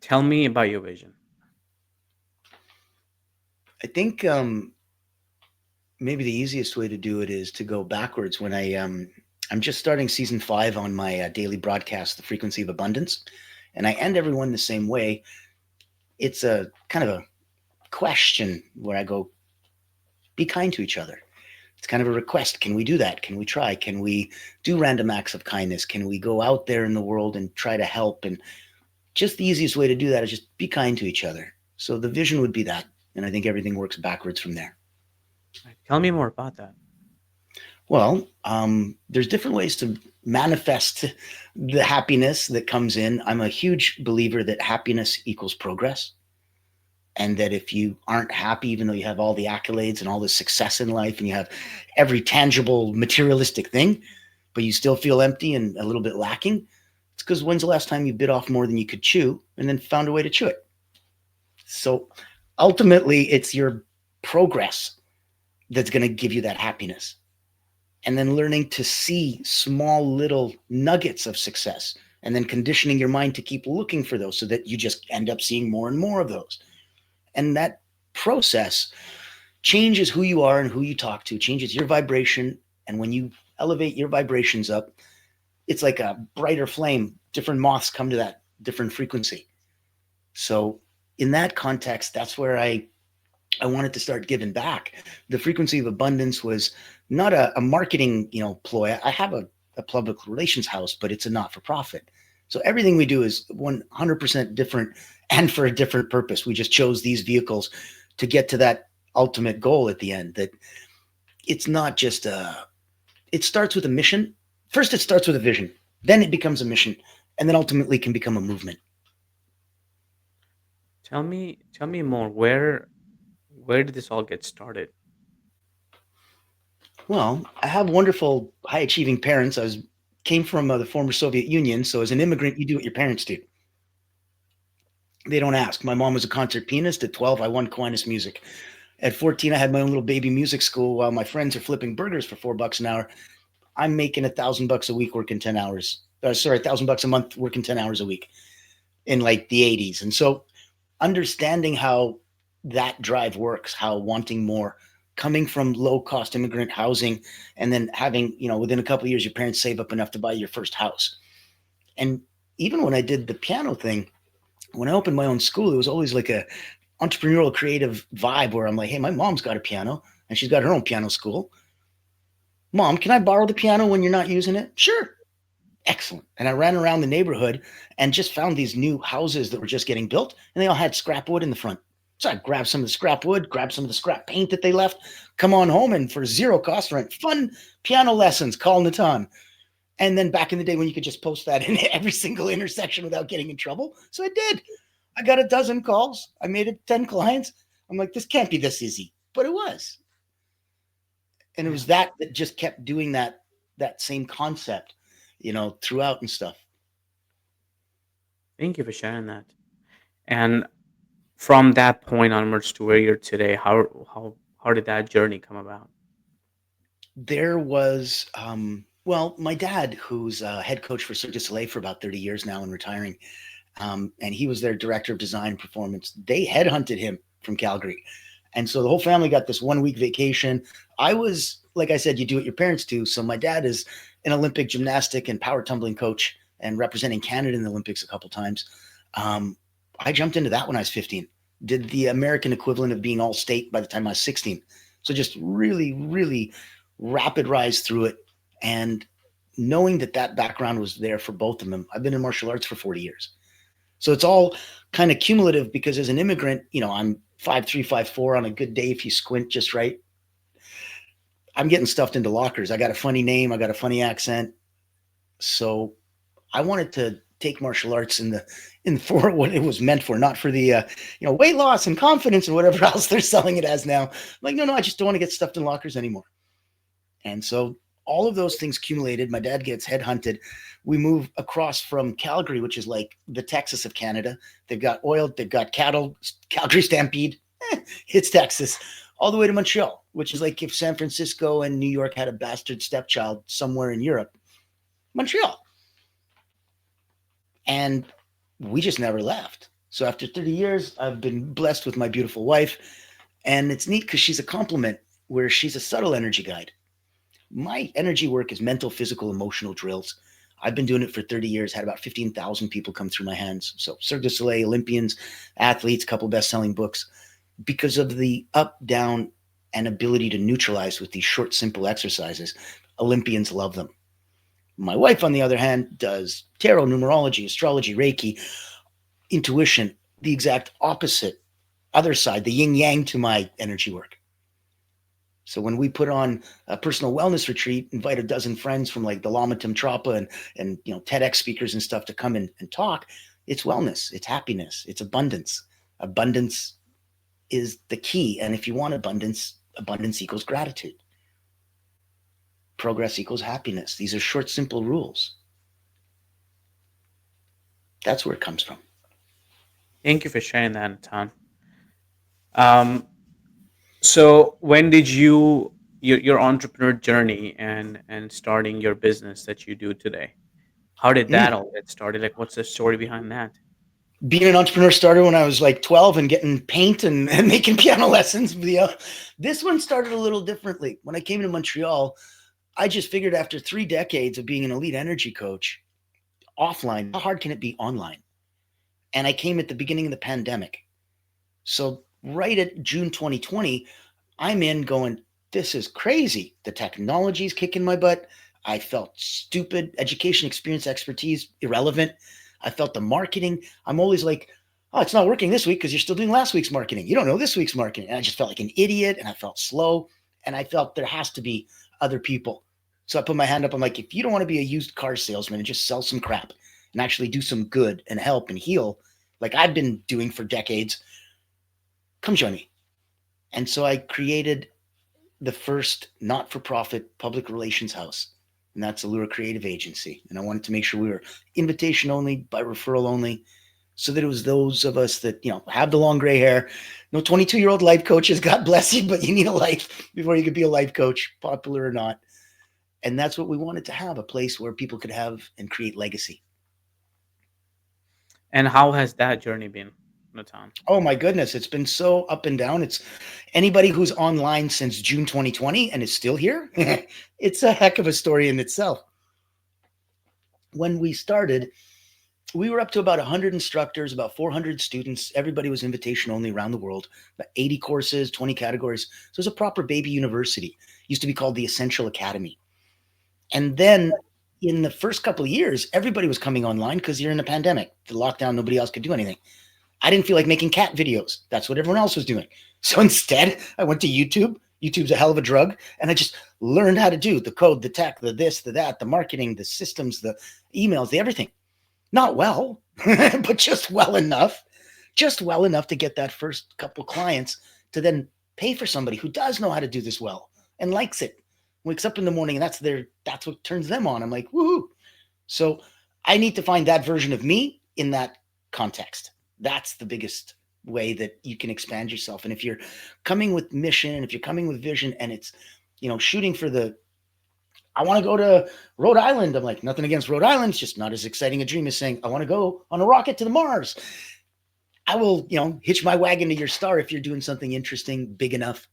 Tell me about your vision. I think maybe the easiest way to do it is to go backwards. I'm just starting season 5 on my daily broadcast, The Frequency of Abundance, and I end everyone the same way. It's a kind of a question where I go, be kind to each other. It's kind of a request. Can we do that? Can we try? Can we do random acts of kindness? Can we go out there in the world and try to help? And just the easiest way to do that is just be kind to each other. So the vision would be that. And I think everything works backwards from there. Right, tell me more about that. Well, there's different ways to manifest the happiness that comes in. I'm a huge believer that happiness equals progress. And that if you aren't happy, even though you have all the accolades and all the success in life and you have every tangible materialistic thing, but you still feel empty and a little bit lacking, it's because when's the last time you bit off more than you could chew and then found a way to chew it? So ultimately, it's your progress that's going to give you that happiness. And then learning to see small little nuggets of success and then conditioning your mind to keep looking for those so that you just end up seeing more and more of those. And that process changes who you are and who you talk to, changes your vibration. And when you elevate your vibrations up, it's like a brighter flame. Different moths come to that different frequency. So in that context, that's where I wanted to start giving back. The frequency of abundance was not a marketing, ploy. I have a public relations house, but it's a not-for-profit. So everything we do is 100% different and for a different purpose. We just chose these vehicles to get to that ultimate goal at the end. That it's not just it starts with a mission. First, it starts with a vision. Then it becomes a mission, and then ultimately can become a movement. Tell me more. Where did this all get started? Well, I have wonderful, high achieving parents. I came from the former Soviet Union, so as an immigrant, you do what your parents do. They don't ask. My mom was a concert pianist. At 12, I won Aquinas music. At 14, I had my own little baby music school while my friends are flipping burgers for $4 an hour. I'm making $1,000 a week working 10 hours. Sorry, $1,000 a month working 10 hours a week in like the 80s. And so understanding how that drive works, how wanting more, coming from low cost immigrant housing, and then having, within a couple of years, your parents save up enough to buy your first house. And even when I did the piano thing, when I opened my own school, it was always like a entrepreneurial creative vibe where I'm like, hey, my mom's got a piano and she's got her own piano school. Mom, can I borrow the piano when you're not using it? Sure. Excellent. And I ran around the neighborhood and just found these new houses that were just getting built, and they all had scrap wood in the front. So I grabbed some of the scrap wood, grabbed some of the scrap paint that they left, come on home, and for zero cost rent, fun piano lessons, call Natan. And then back in the day when you could just post that in every single intersection without getting in trouble. So I did. I got a dozen calls. I made it 10 clients. I'm like, this can't be this easy. But it was. And it Yeah. was that just kept doing that same concept, throughout and stuff. Thank you for sharing that. And from that point onwards to where you're today, how did that journey come about? There was well, my dad, who's head coach for Cirque du Soleil for about 30 years now and retiring, and he was their director of design and performance. They headhunted him from Calgary. And so the whole family got this 1 week vacation. I was, like I said, you do what your parents do. So my dad is an Olympic gymnastic and power tumbling coach and representing Canada in the Olympics a couple times. Um, I jumped into that when I was 15, did the American equivalent of being all state by the time I was 16. So just really, really rapid rise through it. And knowing that background was there for both of them, I've been in martial arts for 40 years. So it's all kind of cumulative because as an immigrant, I'm 5'3", 5'4" on a good day if you squint just right. I'm getting stuffed into lockers. I got a funny name. I got a funny accent. So I wanted to take martial arts in for what it was meant for, not for the weight loss and confidence and whatever else they're selling it as now. I'm like, no, I just don't want to get stuffed in lockers anymore. And so all of those things accumulated. My dad gets headhunted. We move across from Calgary, which is like the Texas of Canada. They've got oil, they've got cattle, Calgary Stampede, it's Texas, all the way to Montreal, which is like if San Francisco and New York had a bastard stepchild somewhere in Europe, Montreal. And we just never left. So after 30 years, I've been blessed with my beautiful wife. And it's neat because she's a complement where she's a subtle energy guide. My energy work is mental, physical, emotional drills. I've been doing it for 30 years, had about 15,000 people come through my hands. So Cirque du Soleil, Olympians, athletes, couple best-selling books. Because of the up, down, and ability to neutralize with these short, simple exercises, Olympians love them. My wife, on the other hand, does tarot, numerology, astrology, Reiki, intuition, the exact opposite, other side, the yin yang to my energy work. So when we put on a personal wellness retreat, invite a dozen friends from like the Lama Tim Trapa and TEDx speakers and stuff to come in and talk, it's wellness, it's happiness, it's abundance. Abundance is the key. And if you want abundance, abundance equals gratitude. Progress equals happiness. These are short, simple rules. That's where it comes from. Thank you for sharing that, Natan. Um, so when did your entrepreneur journey and starting your business that you do today? How did that Mm. all get started? Like, what's the story behind that? Being an entrepreneur started when I was like 12 and getting paint and making piano lessons. This one started a little differently. When I came to Montreal, I just figured after 3 decades of being an elite energy coach offline, how hard can it be online? And I came at the beginning of the pandemic. So, right at June 2020, I'm in going, this is crazy. The technology's kicking my butt. I felt stupid. Education, experience, expertise, irrelevant. I felt the marketing. I'm always like, oh, it's not working this week because you're still doing last week's marketing. You don't know this week's marketing. And I just felt like an idiot and I felt slow. And I felt there has to be other people. So I put my hand up. I'm like, if you don't want to be a used car salesman and just sell some crap and actually do some good and help and heal, like I've been doing for decades, come join me. And so I created the first not for profit public relations house. And that's Allure Creative Agency. And I wanted to make sure we were invitation only, by referral only, so that it was those of us that, have the long gray hair. No 22-year-old life coaches, God bless you, but you need a life before you could be a life coach, popular or not. And that's what we wanted to have, a place where people could have and create legacy. And how has that journey been, Natan? Oh my goodness, it's been so up and down. It's anybody who's online since June 2020 and is still here. It's a heck of a story in itself. When we started, we were up to about 100 instructors, about 400 students. Everybody was invitation only around the world, about 80 courses, 20 categories. So it was a proper baby university. It used to be called the Essential Academy. And then in the first couple of years, everybody was coming online because you're in a pandemic, the lockdown, nobody else could do anything. I didn't feel like making cat videos. That's what everyone else was doing. So instead, I went to YouTube. YouTube's a hell of a drug. And I just learned how to do the code, the tech, the this, the that, the marketing, the systems, the emails, the everything. Not well, but just well enough to get that first couple clients to then pay for somebody who does know how to do this well and likes it. Wakes up in the morning and that's what turns them on. I'm like, woohoo. So I need to find that version of me in that context. That's the biggest way that you can expand yourself. And if you're coming with mission, if you're coming with vision and it's, shooting for I want to go to Rhode Island. I'm like, nothing against Rhode Island. It's just not as exciting a dream as saying, I want to go on a rocket to the Mars. I will, hitch my wagon to your star if you're doing something interesting, big enough.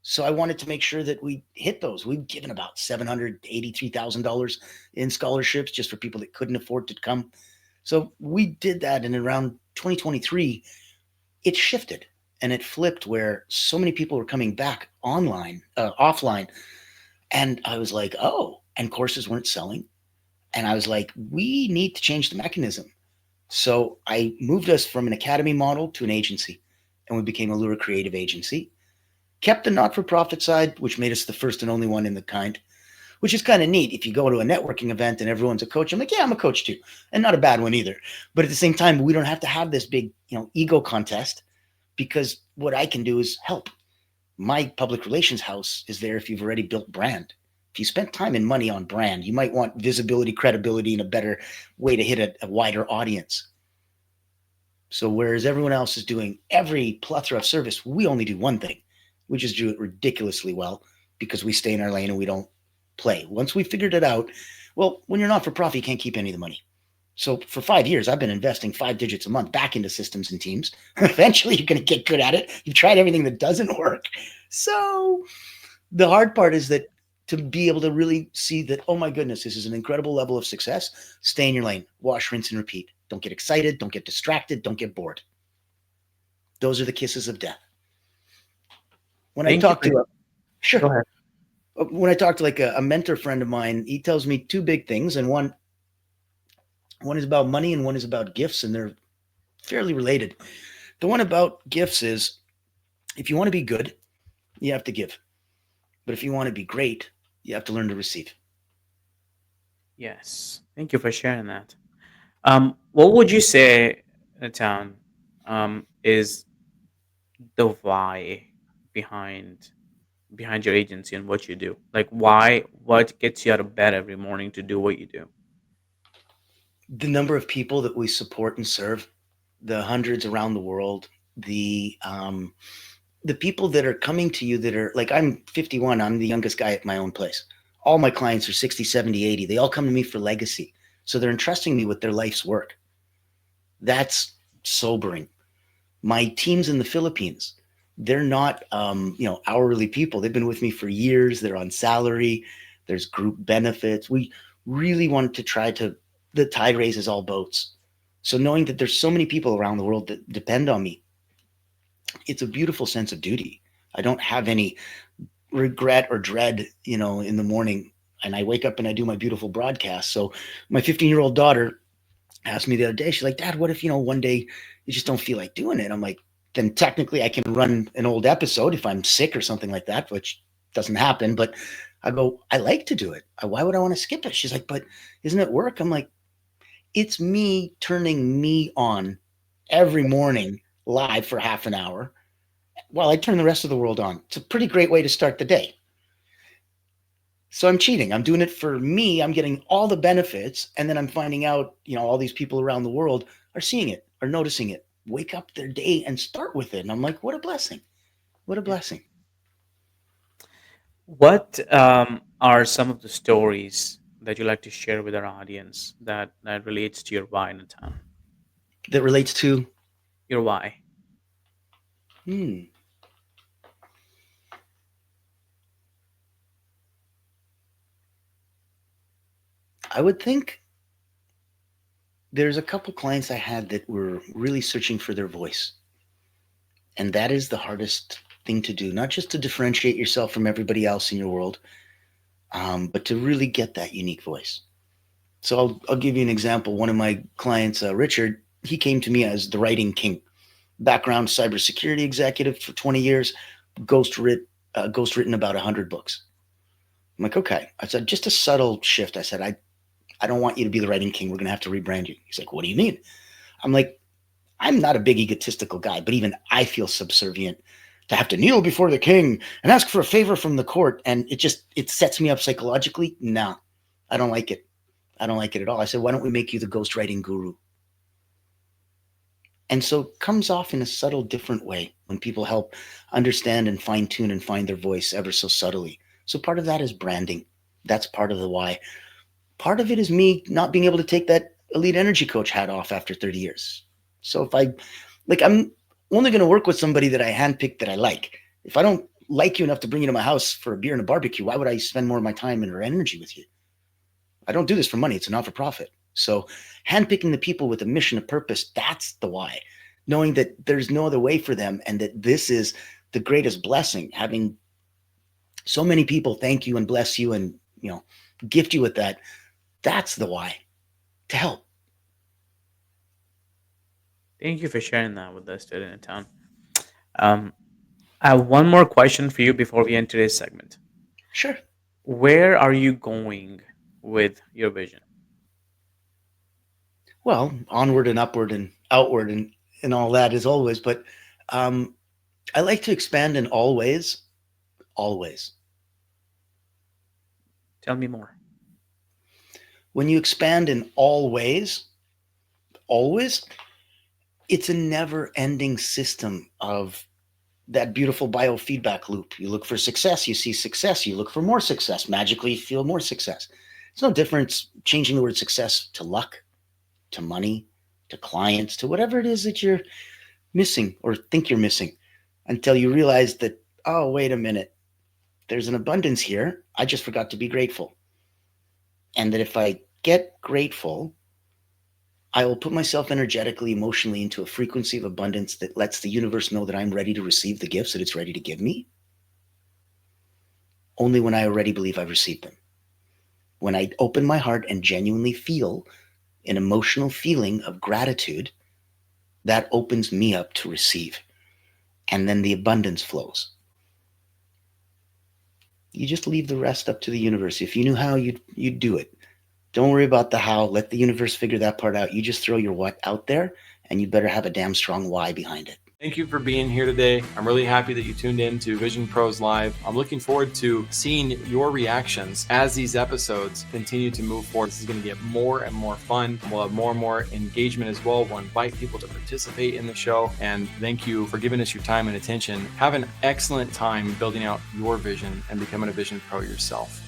So I wanted to make sure that we hit those. We've given about $783,000 in scholarships just for people that couldn't afford to come. So we did that. And around 2023, it shifted and it flipped where so many people were coming back offline. And I was like, oh, and courses weren't selling. And I was like, we need to change the mechanism. So I moved us from an academy model to an agency, and we became a Allure Creative Agency. Kept the not-for-profit side, which made us the first and only one in the kind, which is kind of neat. If you go to a networking event and everyone's a coach, I'm like, yeah, I'm a coach too. And not a bad one either. But at the same time, we don't have to have this big, ego contest, because what I can do is help. My public relations house is there if you've already built brand. If you spent time and money on brand, you might want visibility, credibility, and a better way to hit a wider audience. So whereas everyone else is doing every plethora of service, we only do one thing. We just do it ridiculously well because we stay in our lane and we don't play. Once we figured it out, well, when you're not for profit, you can't keep any of the money. So for 5 years, I've been investing 5 digits a month back into systems and teams. Eventually, you're going to get good at it. You've tried everything that doesn't work. So the hard part is that to be able to really see that, oh my goodness, this is an incredible level of success. Stay in your lane, wash, rinse, and repeat. Don't get excited. Don't get distracted. Don't get bored. Those are the kisses of death. When I Thank you talk for. to a, sure, Go ahead. when I talk to like a mentor friend of mine, he tells me two big things, and one is about money and one is about gifts, and they're fairly related. The one about gifts is if you want to be good, you have to give. But if you want to be great, you have to learn to receive. Yes. Thank you for sharing that. What would you say, Town, is the why behind your agency and what you do? Like, why? What gets you out of bed every morning to do what you do? The number of people that we support and serve, the hundreds around the world, the people that are coming to you that are like, I'm 51, I'm the youngest guy at my own place. All my clients are 60, 70, 80. They all come to me for legacy. So they're entrusting me with their life's work. That's sobering. My teams in the Philippines, they're not hourly people. They've been with me for years. They're on salary. There's group benefits. We really want to try to the tide raises all boats. So knowing that there's so many people around the world that depend on me, it's a beautiful sense of duty. I don't have any regret or dread, in the morning, and I wake up and I do my beautiful broadcast. So my 15-year-old daughter asked me the other day, she's like, Dad, what if, one day you just don't feel like doing it? I'm like, then technically I can run an old episode if I'm sick or something like that, which doesn't happen. But I go, I like to do it. Why would I want to skip it? She's like, but isn't it work? I'm like, it's me turning me on every morning live for half an hour while I turn the rest of the world on. It's a pretty great way to start the day. So I'm cheating. I'm doing it for me. I'm getting all the benefits. And then I'm finding out, all these people around the world are seeing it, are noticing it, wake up their day and start with it. And I'm like, what a blessing. What a Yeah. blessing. What are some of the stories that you like to share with our audience that relates to your why in a town? That relates to, Your why. hmm, I would think there's a couple clients I had that were really searching for their voice. And that is the hardest thing to do, not just to differentiate yourself from everybody else in your world, but to really get that unique voice. So I'll give you an example. One of my clients, Richard, he came to me as the writing king. Background cybersecurity executive for 20 years, ghost written about 100 books. I'm like, okay. I said, just a subtle shift. I said, I don't want you to be the writing king. We're going to have to rebrand you. He's like, what do you mean? I'm like, I'm not a big egotistical guy, but even I feel subservient to have to kneel before the king and ask for a favor from the court. And it sets me up psychologically. No, I don't like it. I don't like it at all. I said, why don't we make you the ghostwriting guru? And so it comes off in a subtle, different way when people help understand and fine tune and find their voice ever so subtly. So part of that is branding. That's part of the why. Part of it is me not being able to take that elite energy coach hat off after 30 years. So if I'm only going to work with somebody that I handpicked that I like. If I don't like you enough to bring you to my house for a beer and a barbecue, why would I spend more of my time and or energy with you? I don't do this for money. It's not for profit. So handpicking the people with a mission, a purpose, that's the why. Knowing that there's no other way for them and that this is the greatest blessing, having so many people thank you and bless you and, gift you with that. That's the why, to help. Thank you for sharing that with us today in town. Um, I have one more question for you before we end today's segment. Sure. Where are you going with your vision? Well, onward and upward and outward and all that as always. But um, I like to expand in all ways, always. Tell me more. When you expand in all ways, always, it's a never ending system of that beautiful biofeedback loop. You look for success, you see success, you look for more success, magically you feel more success. It's no difference changing the word success to luck, to money, to clients, to whatever it is that you're missing or think you're missing, until you realize that, oh, wait a minute, there's an abundance here. I just forgot to be grateful. And that if I get grateful, I will put myself energetically, emotionally into a frequency of abundance that lets the universe know that I'm ready to receive the gifts that it's ready to give me only when I already believe I've received them. When I open my heart and genuinely feel an emotional feeling of gratitude, that opens me up to receive. And then the abundance flows. You just leave the rest up to the universe. If you knew how, you'd do it. Don't worry about the how. Let the universe figure that part out. You just throw your what out there, and you better have a damn strong why behind it. Thank you for being here today. I'm really happy that you tuned in to Vision Pros Live. I'm looking forward to seeing your reactions as these episodes continue to move forward. This is going to get more and more fun. We'll have more and more engagement as well. We'll invite people to participate in the show. And thank you for giving us your time and attention. Have an excellent time building out your vision and becoming a Vision Pro yourself.